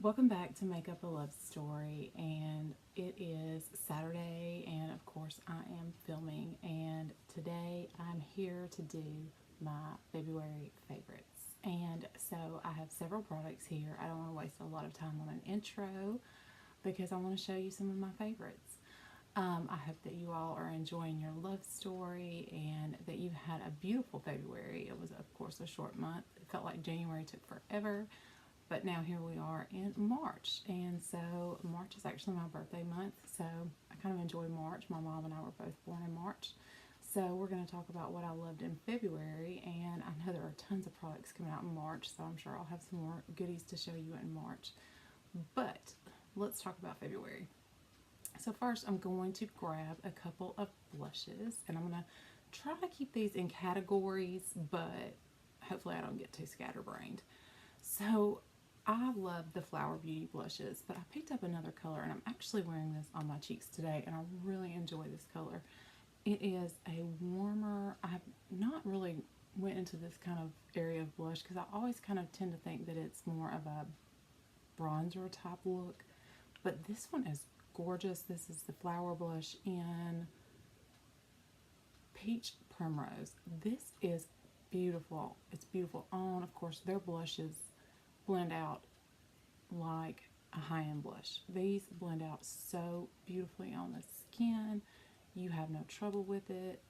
Welcome back to Make Up a Love Story, and it is Saturday, and of course I am filming, and today I'm here to do my February favorites. And so I have several products here. I don't want to waste a lot of time on an intro because I want to show you some of my favorites. I hope that you all are enjoying your love story and that you've had a beautiful February. It was, of course, a short month. It felt like January took forever. But now here we are in March, and so March is actually my birthday month, so I kind of enjoy March. My mom and I were both born in March, so we're going to talk about what I loved in February, and I know there are tons of products coming out in March, so I'm sure I'll have some more goodies to show you in March. But let's talk about February. So first I'm going to grab a couple of blushes, and I'm going to try to keep these in categories, but hopefully I don't get too scatterbrained. So I love the Flower Beauty blushes, but I picked up another color, and I'm actually wearing this on my cheeks today, and I really enjoy this color. It is a warmer, I have not really went into this kind of area of blush because I always kind of tend to think that it's more of a bronzer type look, but this one is gorgeous. This is the Flower Blush in Peach Primrose. This is beautiful. It's beautiful on, of course, their blushes blend out like a high-end blush. These blend out so beautifully on the skin. You have no trouble with it.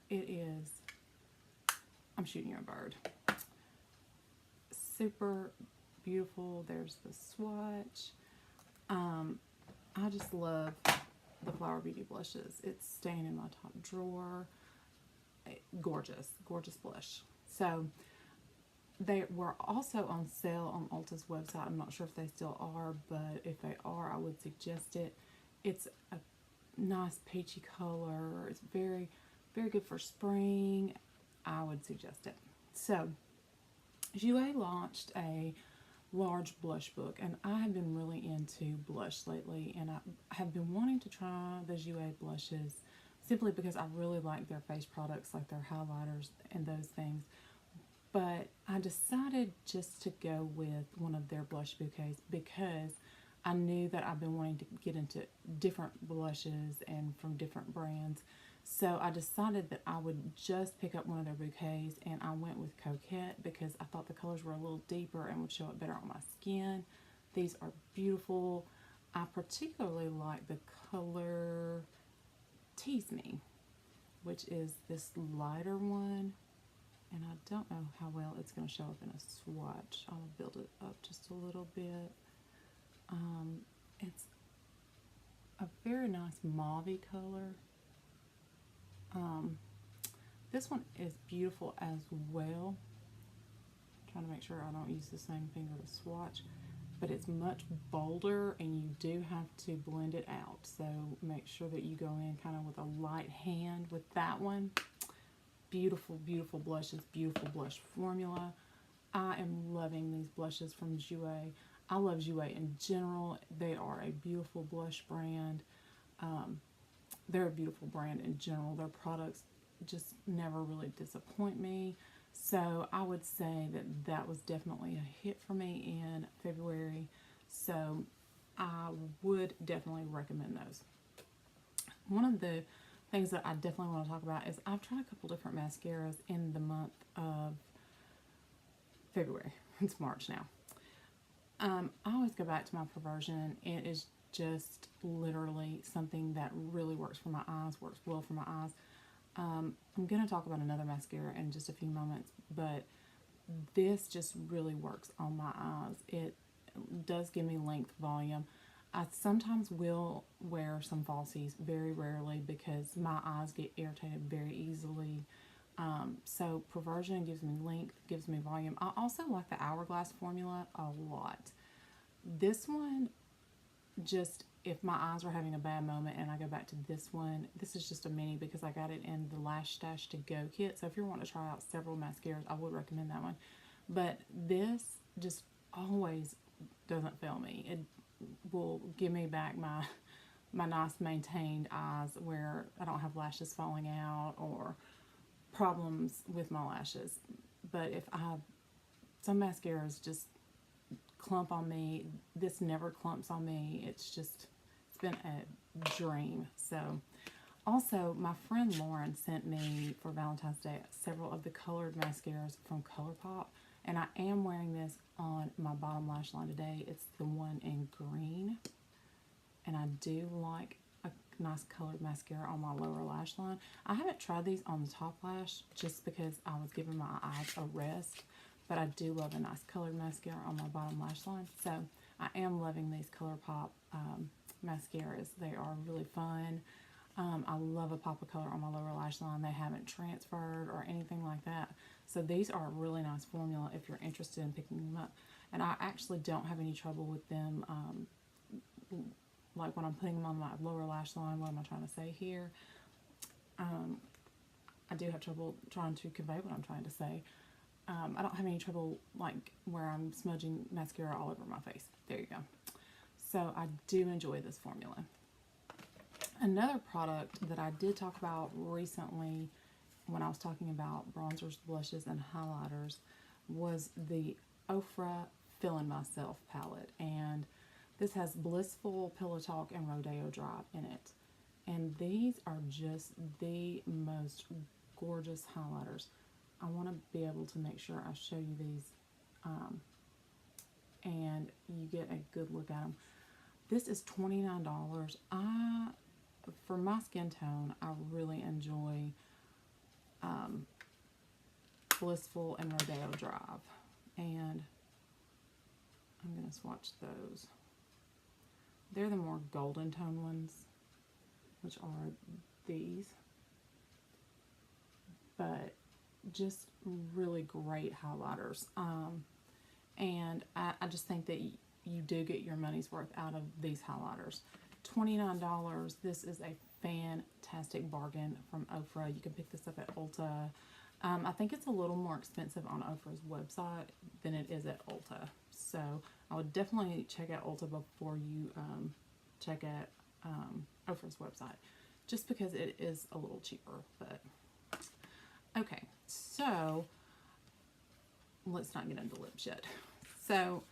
It is, I'm shooting you a bird. Super beautiful. There's the swatch. I just love the Flower Beauty blushes. It's staying in my top drawer. Gorgeous, gorgeous blush. So they were also on sale on Ulta's website. I'm not sure if they still are, but if they are, I would suggest it. It's a nice peachy color. It's very, very good for spring. I would suggest it. So, Jouer launched a large blush book, and I have been really into blush lately, and I have been wanting to try the Jouer blushes simply because I really like their face products, like their highlighters and those things. But I decided just to go with one of their blush bouquets because I knew that I've been wanting to get into different blushes and from different brands. So I decided that I would just pick up one of their bouquets, and I went with Coquette because I thought the colors were a little deeper and would show up better on my skin. These are beautiful. I particularly like the color Tease Me, which is this lighter one. And I don't know how well it's going to show up in a swatch. I'll build it up just a little bit. It's a very nice mauve-y color. This one is beautiful as well. I'm trying to make sure I don't use the same finger to swatch. But it's much bolder, and you do have to blend it out. So make sure that you go in kind of with a light hand with that one. Beautiful, beautiful blushes, beautiful blush formula. I am loving these blushes from Jouer. I love Jouer in general. They are a beautiful blush brand. They're a beautiful brand in general. Their products just never really disappoint me. So I would say that that was definitely a hit for me in February. So I would definitely recommend those. One of the things that I definitely want to talk about is I've tried a couple different mascaras in the month of February. It's March now. I always go back to my Perversion. It is just literally something that really works for my eyes, works well for my eyes. I'm going to talk about another mascara in just a few moments, but this just really works on my eyes. It does give me length, volume. I sometimes will wear some falsies, very rarely, because my eyes get irritated very easily. So Perversion gives me length, gives me volume. I also like the Hourglass formula a lot. This one, just if my eyes are having a bad moment and I go back to this one, this is just a mini because I got it in the Lash Stash to Go kit. So if you want to try out several mascaras, I would recommend that one. But this just always doesn't fail me. It will give me back my nice maintained eyes where I don't have lashes falling out or problems with my lashes. But if I have some mascaras just clump on me. This never clumps on me. It's been a dream. So also, my friend Lauren sent me for Valentine's Day several of the colored mascaras from Colourpop, and I am wearing this on my bottom lash line today. It's the one in green, and I do like a nice colored mascara on my lower lash line. I haven't tried these on the top lash just because I was giving my eyes a rest, but I do love a nice colored mascara on my bottom lash line. So I am loving these Colourpop mascaras. They are really fun. I love a pop of color on my lower lash line. They haven't transferred or anything like that. So these are a really nice formula if you're interested in picking them up. And I actually don't have any trouble with them, like when I'm putting them on my lower lash line. What am I trying to say here? I do have trouble trying to convey what I'm trying to say. I don't have any trouble like where I'm smudging mascara all over my face. There you go. So I do enjoy this formula. Another product that I did talk about recently when I was talking about bronzers, blushes, and highlighters was the Ofra Feelin Myself palette. And this has Blissful, Pillow Talk, and Rodeo Drop in it. And these are just the most gorgeous highlighters. I want to be able to make sure I show you these and you get a good look at them. This is $29. For my skin tone, I really enjoy Blissful and Rodeo Drive, and I'm going to swatch those. They're the more golden tone ones, which are these, but just really great highlighters. And I just think that you do get your money's worth out of these highlighters. $29. This is a fantastic bargain from Ofra. You can pick this up at Ulta. I think it's a little more expensive on Ofra's website than it is at Ulta. So I would definitely check out Ulta before you check out Ofra's website, just because it is a little cheaper. But okay, so let's not get into lips yet. So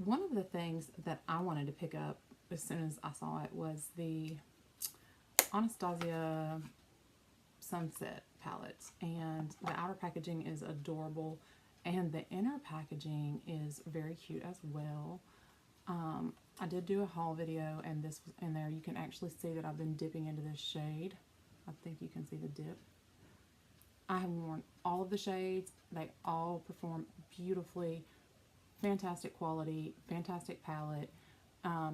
one of the things that I wanted to pick up as soon as I saw it was the Anastasia Sunset palette, and the outer packaging is adorable and the inner packaging is very cute as well. I did do a haul video, and this was in there. You can actually see that I've been dipping into this shade. I think you can see the dip. I have worn all of the shades. They all perform beautifully. Fantastic quality, fantastic palette.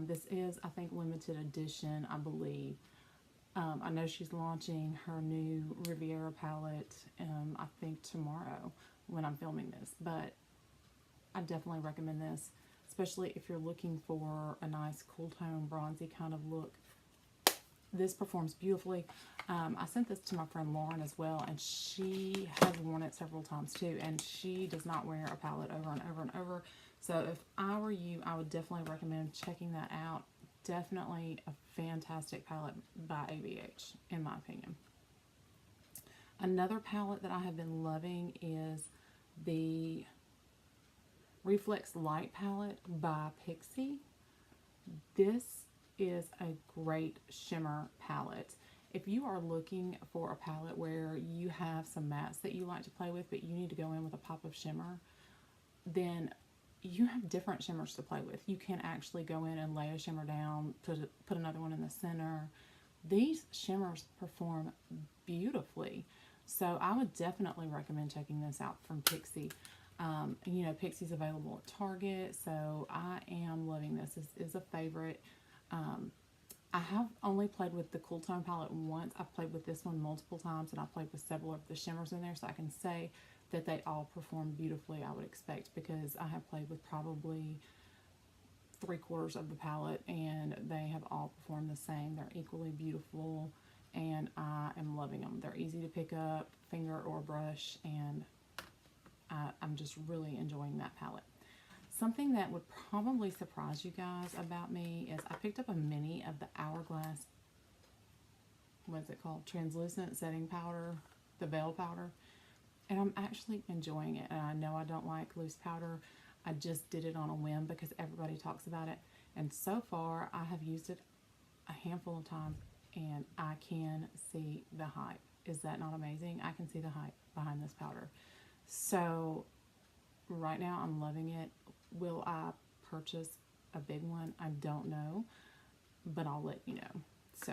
This is, I think, limited edition, I believe. I know she's launching her new Riviera palette, I think tomorrow when I'm filming this, but I definitely recommend this, especially if you're looking for a nice cool tone, bronzy kind of look. This performs beautifully. I sent this to my friend Lauren as well, and she has worn it several times too, and she does not wear a palette over and over and over. So if I were you, I would definitely recommend checking that out. Definitely a fantastic palette by ABH, in my opinion. Another palette that I have been loving is the Reflex Light palette by Pixie. This is a great shimmer palette. If you are looking for a palette where you have some mattes that you like to play with, but you need to go in with a pop of shimmer, then you have different shimmers to play with. You can actually go in and lay a shimmer down, put another one in the center. These shimmers perform beautifully. So I would definitely recommend checking this out from Pixie. You know, Pixie's available at Target, so I am loving this. This is a favorite. I have only played with the Cool Tone palette once. I've played with this one multiple times, and I've played with several of the shimmers in there, so I can say that they all perform beautifully, I would expect, because I have played with probably 3/4 of the palette, and they have all performed the same. They're equally beautiful, and I am loving them. They're easy to pick up, finger or brush, and I'm just really enjoying that palette. Something that would probably surprise you guys about me is I picked up a mini of the Hourglass, what is it called, translucent setting powder, the veil powder, and I'm actually enjoying it. And I know I don't like loose powder. I just did it on a whim because everybody talks about it. And so far, I have used it a handful of times and I can see the hype. Is that not amazing? I can see the hype behind this powder. So right now I'm loving it. Will I purchase a big one? I don't know, but I'll let you know. So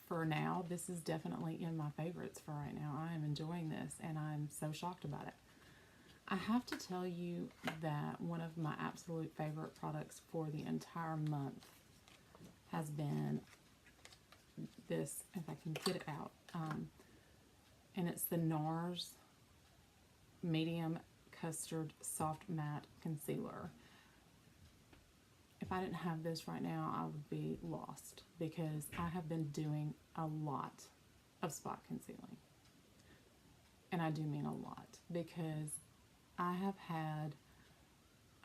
for now, this is definitely in my favorites for right now. I am enjoying this and I'm so shocked about it. I have to tell you that one of my absolute favorite products for the entire month has been this, if I can get it out, and it's the NARS Medium Custard Soft Matte Concealer. If I didn't have this right now, I would be lost because I have been doing a lot of spot concealing. And I do mean a lot because I have had,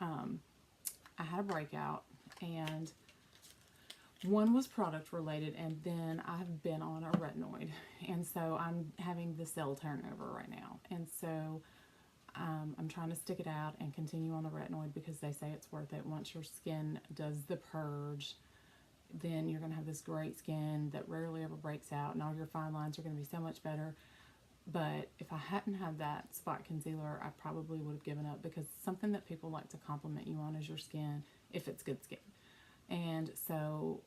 I had a breakout, and one was product related, and then I've been on a retinoid, and so I'm having the cell turnover right now, and so I'm trying to stick it out and continue on the retinoid because they say it's worth it. Once your skin does the purge, then you're going to have this great skin that rarely ever breaks out, and all your fine lines are going to be so much better. But if I hadn't had that spot concealer, I probably would have given up, because something that people like to compliment you on is your skin, if it's good skin. And so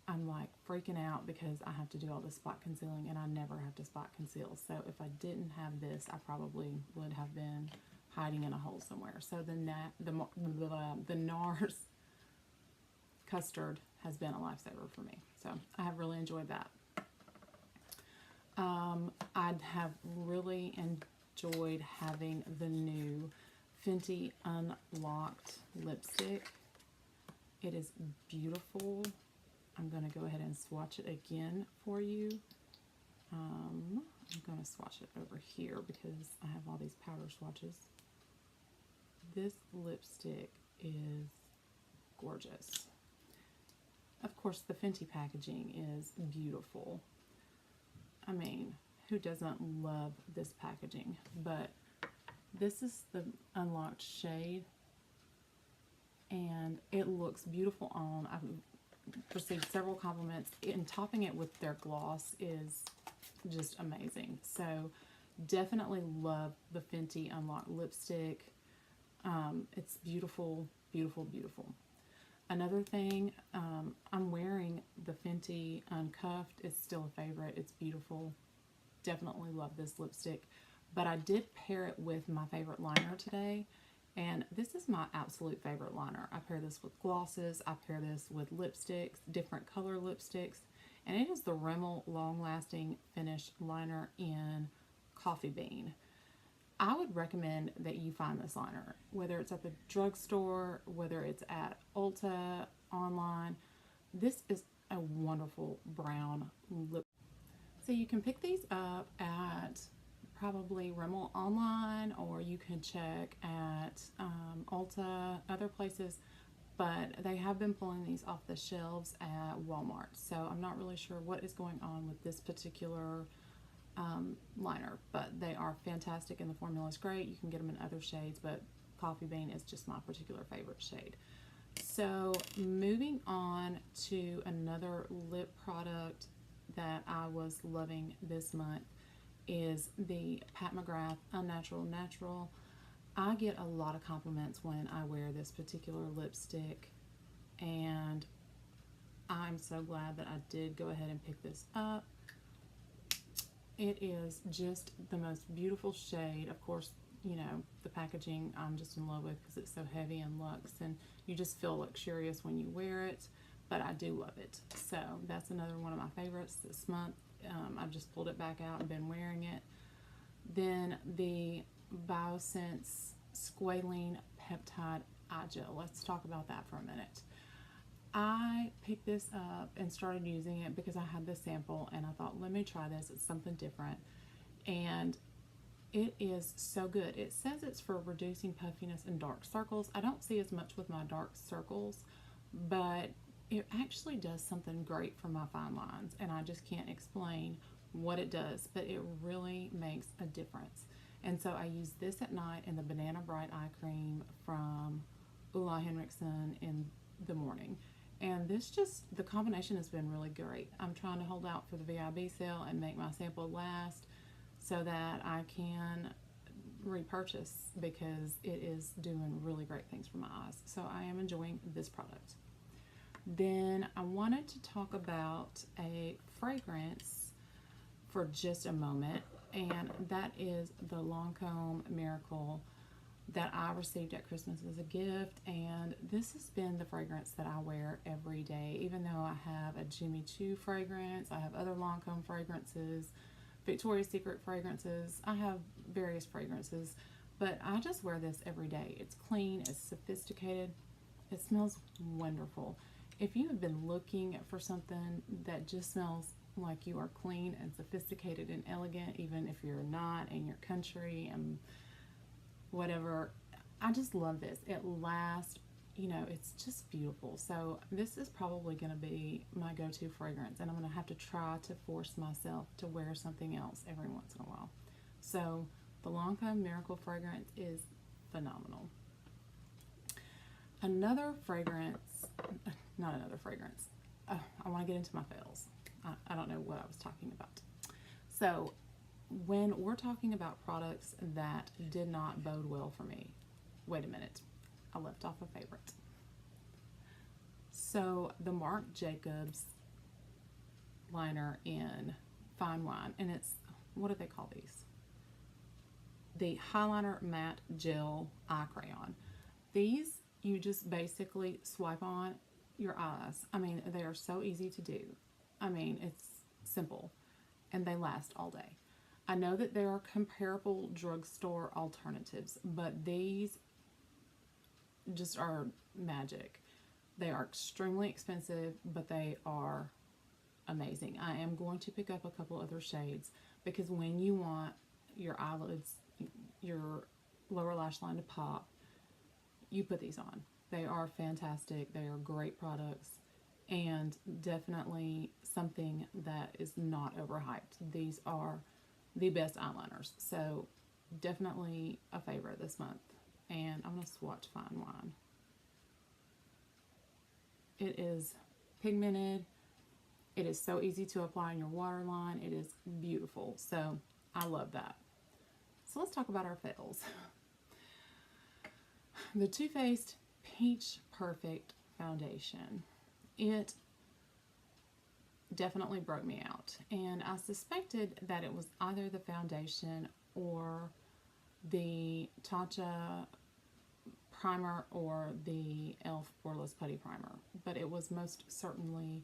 I'm like freaking out because I have to do all this spot concealing and I never have to spot conceal. So if I didn't have this, I probably would have been hiding in a hole somewhere. So the NARS custard has been a lifesaver for me. So I have really enjoyed that. I have really enjoyed having the new Fenty Unlocked lipstick. It is beautiful. I'm going to go ahead and swatch it again for you. I'm going to swatch it over here because I have all these powder swatches. This lipstick is gorgeous. Of course, the Fenty packaging is beautiful. I mean, who doesn't love this packaging? But this is the unlocked shade, and it looks beautiful on. I've received several compliments, and topping it with their gloss is just amazing. So definitely love the Fenty Unlocked lipstick. It's beautiful, beautiful, beautiful. Another thing, I'm wearing the Fenty Uncuffed. It's still a favorite. It's beautiful. Definitely love this lipstick. But I did pair it with my favorite liner today. And this is my absolute favorite liner. I pair this with glosses. I pair this with lipsticks, different color lipsticks. And it is the Rimmel Long Lasting Finish Liner in Coffee Bean. I would recommend that you find this liner, whether it's at the drugstore, whether it's at Ulta, online. This is a wonderful brown lip. So you can pick these up at probably Rimmel online, or you can check at Ulta, other places, but they have been pulling these off the shelves at Walmart. So I'm not really sure what is going on with this particular liner, but they are fantastic and the formula is great. You can get them in other shades, but Coffee Bean is just my particular favorite shade. So moving on to another lip product that I was loving this month is the Pat McGrath Unnatural Natural. I get a lot of compliments when I wear this particular lipstick, and I'm so glad that I did go ahead and pick this up. It is just the most beautiful shade. Of course, you know, the packaging I'm just in love with because it's so heavy and luxe, and you just feel luxurious when you wear it, but I do love it. So that's another one of my favorites this month. I've just pulled it back out and been wearing it. Then the Biosense Squalene Peptide Eye Gel. Let's talk about that for a minute. I picked this up and started using it because I had this sample and I thought, let me try this. It's something different. And it is so good. It says it's for reducing puffiness and dark circles. I don't see as much with my dark circles, but it actually does something great for my fine lines. And I just can't explain what it does, but it really makes a difference. And so I use this at night and the Banana Bright Eye Cream from Ulla Henriksen in the morning. And this just, the combination has been really great. I'm trying to hold out for the VIB sale and make my sample last so that I can repurchase, because it is doing really great things for my eyes. So I am enjoying this product. Then I wanted to talk about a fragrance for just a moment, and that is the Lancome Miracle that I received at Christmas as a gift. And this has been the fragrance that I wear every day, even though I have a Jimmy Choo fragrance, I have other Lancome fragrances, Victoria's Secret fragrances, I have various fragrances, but I just wear this every day. It's clean, it's sophisticated, it smells wonderful. If you have been looking for something that just smells like you are clean and sophisticated and elegant, even if you're not in your country and whatever, I just love this. It lasts, you know, it's just beautiful. So this is probably going to be my go-to fragrance, and I'm going to have to try to force myself to wear something else every once in a while. So the Lancome Miracle fragrance is phenomenal. Another fragrance, not another fragrance, I want to get into my fails. I don't know what I was talking about. So when we're talking about products that did not bode well for me, wait a minute, I left off a favorite. So the Marc Jacobs liner in Fine Wine, and it's, what do they call these? The Highliner Matte Gel Eye Crayon. These you just basically swipe on your eyes. I mean, they are so easy to do. I mean, it's simple, and they last all day. I know that there are comparable drugstore alternatives, but these just are magic. They are extremely expensive, but they are amazing. I am going to pick up a couple other shades, because when you want your eyelids, your lower lash line to pop, you put these on. They are fantastic. They are great products, and definitely something that is not overhyped. These are the best eyeliners, so definitely a favorite this month. And I'm going to swatch Fine Wine. It is pigmented. It is so easy to apply in your waterline. It is beautiful, so I love that. So let's talk about our fails. The Too Faced Peach Perfect foundation. It definitely broke me out, and I suspected that it was either the foundation or the Tatcha primer or the e.l.f. Poreless Putty Primer, but it was most certainly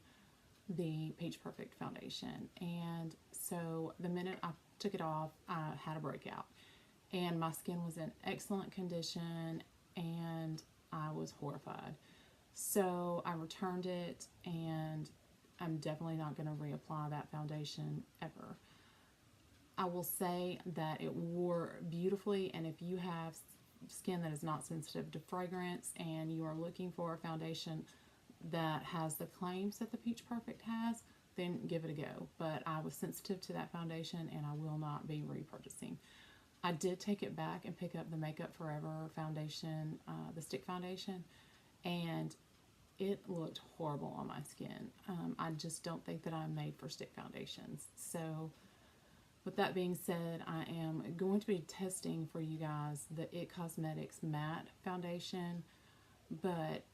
the Peach Perfect foundation. And so the minute I took it off, I had a breakout, and my skin was in excellent condition, and I was horrified. So I returned it, and I'm definitely not going to reapply that foundation ever. I will say that it wore beautifully, and if you have skin that is not sensitive to fragrance and you are looking for a foundation that has the claims that the Peach Perfect has, then give it a go. But I was sensitive to that foundation, and I will not be repurchasing. I did take it back and pick up the Makeup Forever foundation, the stick foundation, and it looked horrible on my skin. I just don't think that I'm made for stick foundations. So with that being said, I am going to be testing for you guys the IT Cosmetics Matte Foundation, but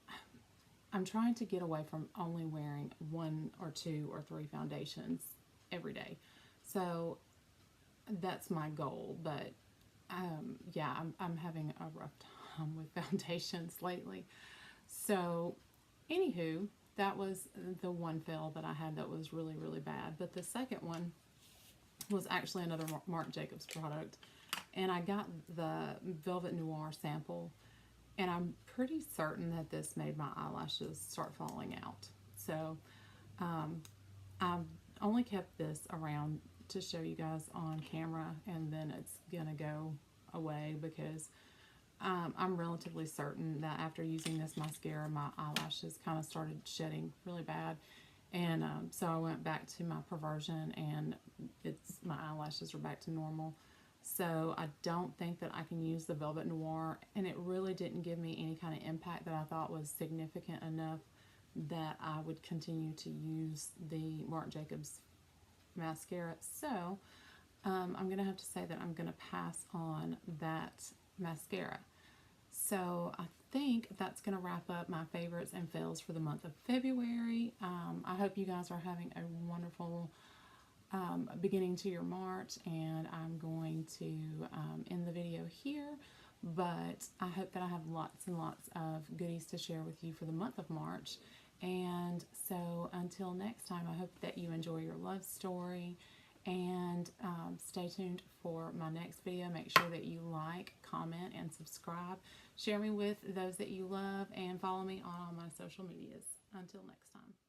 I'm trying to get away from only wearing 1 or 2 or 3 foundations every day. So that's my goal, but yeah, I'm having a rough time with foundations lately. So anywho, that was the one fail that I had that was really, really bad. But the second one was actually another Marc Jacobs product, and I got the Velvet Noir sample, and I'm pretty certain that this made my eyelashes start falling out. So I've only kept this around to show you guys on camera, and then it's gonna go away, because I'm relatively certain that after using this mascara, my eyelashes kind of started shedding really bad, and so I went back to my Perversion, and my eyelashes are back to normal. So I don't think that I can use the Velvet Noir, and it really didn't give me any kind of impact that I thought was significant enough that I would continue to use the Marc Jacobs mascara. So I'm going to have to say that I'm going to pass on that mascara. So I think that's going to wrap up my favorites and fails for the month of February. I hope you guys are having a wonderful beginning to your March, and I'm going to end the video here, but I hope that I have lots and lots of goodies to share with you for the month of March. And so until next time, I hope that you enjoy your love story, and stay tuned for my next video. Make sure that you like, comment, and subscribe. Share me with those that you love, and follow me on all my social medias. Until next time.